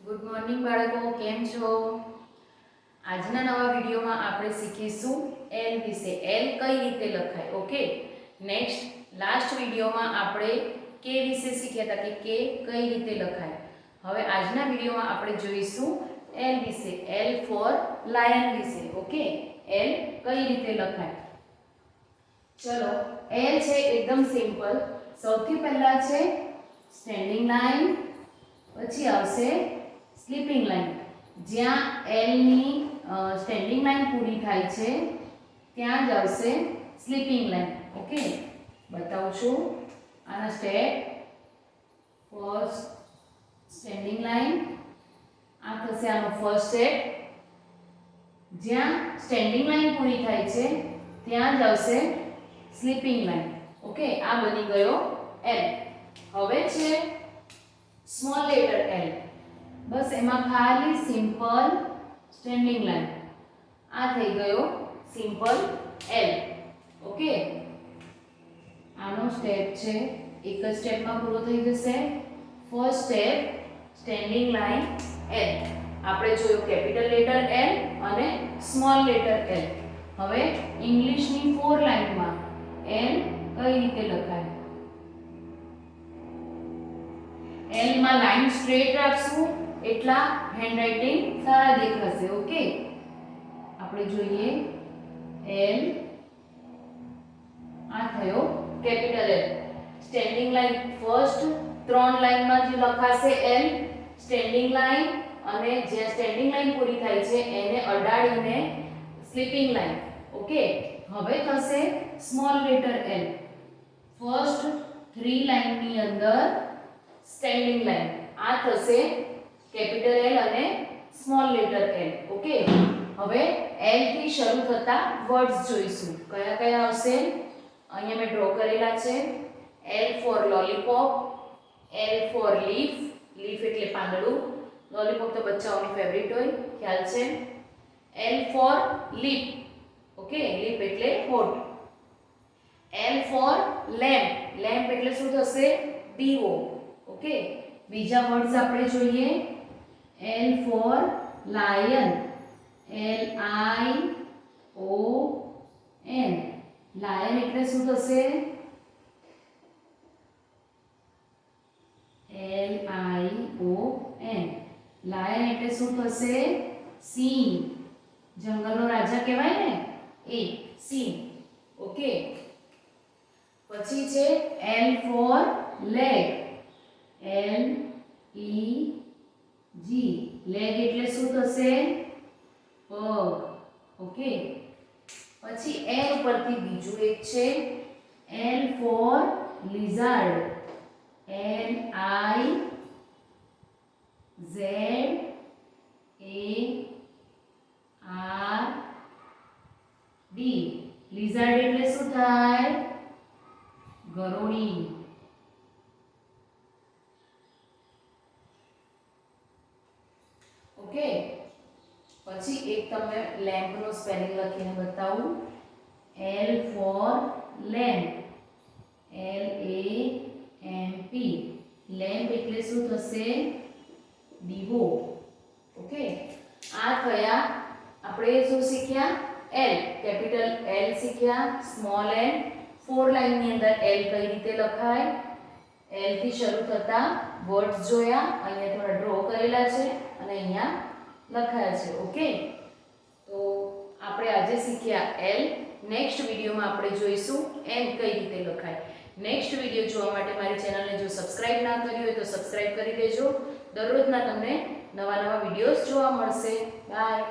Good morning બાળકો, કેમ છો? આજના નવા વિડીયોમાં આપણે શીખીશું એલ વિશે. એલ કઈ રીતે લખાય. ઓકે, નેક્સ્ટ લાસ્ટ વિડીયોમાં આપણે કે વિશે શીખ્યા હતા કે કઈ રીતે લખાય. હવે આજના વિડીયોમાં આપણે જોઈશું એલ વિશે. એલ ફોર લાયન વિશે. ઓકે, એલ કઈ રીતે લખાય. ચલો, એલ છે એકદમ સિમ્પલ. સૌથી પહેલા છે સ્ટેન્ડિંગ લાઈન, પછી આવશે સ્લીપિંગ લાઈન. જ્યાં એલ ની સ્ટેન્ડિંગ લાઈન પૂરી થાય છે ત્યાં જ આવશે સ્લીપિંગ લાઈન. ઓકે, બતાવું છું આના સ્ટેપ. ફર્સ્ટ સ્ટેન્ડિંગ લાઈન, આ થશે આનો ફર્સ્ટ સ્ટેપ. જ્યાં સ્ટેન્ડિંગ લાઈન પૂરી થાય છે ત્યાં જ આવશે સ્લીપિંગ લાઈન. ઓકે, આ બની ગયો એલ. હવે છે સ્મોલ લેટર એલ. બસ એમાં ખાલી સિમ્પલ સ્ટેન્ડિંગ લાઈન. આ થઈ ગયો સિમ્પલ એલ. ઓકે, આનો સ્ટેપ છે એક જ સ્ટેપમાં પૂરો થઈ જશે. First step standing line L. આપણે જોયું કેપિટલ લેટર એલ અને સ્મોલ લેટર એલ. હવે ઇંગ્લિશની 4 લાઈનમાં એલ કઈ રીતે લખાય. એલ માં લાઈન સ્ટ્રેટ રાખશું એટલા હેન્ડરાઇટિંગ સારા દેખાશે. ઓકે, આપણે જોઈએ એલ. આ થયો capital L. Standing line first 3 લાઈનમાં જે લખાશે એલ, સ્ટેન્ડિંગ લાઈન અને જ્યાં સ્ટેન્ડિંગ લાઈન પૂરી થાય છે એને અડાડીને સ્લીપિંગ લાઈન. ઓકે, હવે થશે સ્મોલ લેટર એલ. ફર્સ્ટ 3 લાઈનની અંદર સ્ટેન્ડિંગ લાઈન. આ થશે કેપિટલ એલ અને સ્મોલ લેટર એલ. ઓકે, હવે એલ થી શરૂ થતા વર્ડ્સ જોઈશું. કયા કયા આવશે અહીંયા મેં ડ્રો કરેલા છે. L for lollipop, L for leaf. Leaf એટલે પાંદડું, લોલીપોપ તો બચ્ચાઓની ફેવરિટ હોય, ખ્યાલ છે. L for lip. Okay, lip એટલે હોઠ. L four lamp. લેમ્પ એટલે શું થશે? દીવો. ઓકે, બીજા વર્ડ્સ આપણે જોઈએ. L for lion. Lion. Lion એટલે શું થશે? Lion. લાયન એટલે શું થશે? સિંહ. જંગલનો રાજા કહેવાય ને એ સિંહ. ઓકે, પછી છે L for leg. L-E-G. Leg એટલે શું થશે? પગ. ઓકે, પછી L ઉપરથી બીજું એક છે L for lizard. L-I-Z-A-R-D. lizard એટલે શું થાય? ગરોળી. ઓકે, પછી એક તમને લેમ્પ નો સ્પેલિંગ લખીને બતાવું. L for lamp. L-A-M-P. Lamp એટલે શું થશે? દીવો. ઓકે, આ થયા આપણે શું શીખ્યા? એલ. કેપિટલ એલ શીખ્યા, સ્મોલ એલ. 4 લાઈનની અંદર એલ કઈ રીતે લખાય. એલ થી શરૂ થતા વર્ડ્સ જોયા, અહીંયા થોડા ડ્રો કરેલા છે અને અહીંયા લખાયા છે. ઓકે, તો આપણે આજે શીખ્યા એલ. નેક્સ્ટ વિડીયોમાં આપણે જોઈશું એન કઈ રીતે લખાય. નેક્સ્ટ વિડીયો જોવા માટે મારી ચેનલને જો સબસ્ક્રાઇબ ના કરી હોય તો સબસ્ક્રાઇબ કરી દેજો. દરરોજના તમને નવા નવા વિડીયોઝ જોવા મળશે. બાય.